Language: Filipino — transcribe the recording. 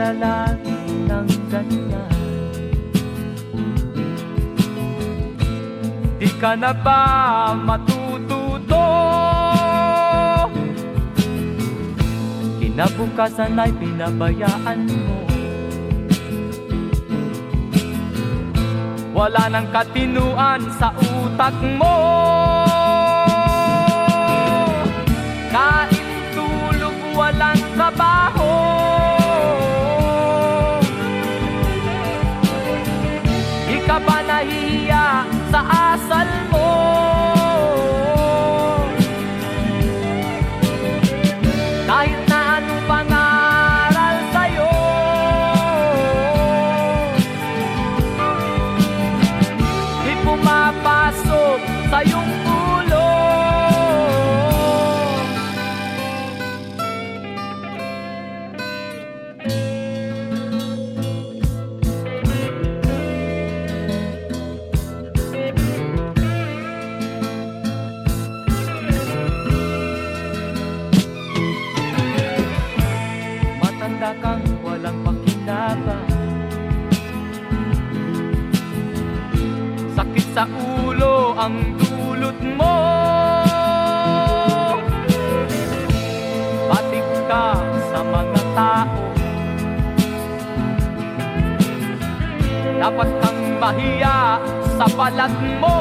lalaki ng ganyan? Di ka na ba matututo? Kinabukasan ay pinabayaan mo. Wala nang katinuan sa utak mo. Kain, tulog, walang trabaho. Di ka ba nahihiya sa asal mo? Kahit na anong pangaral sa'yo, di pumapasok sa iyong ulo. Matanda kang walang pakinabang, sakit sa ulo ang dulot mo. Batik ka sa mga tao, dapat kang mahiya sa balat mo.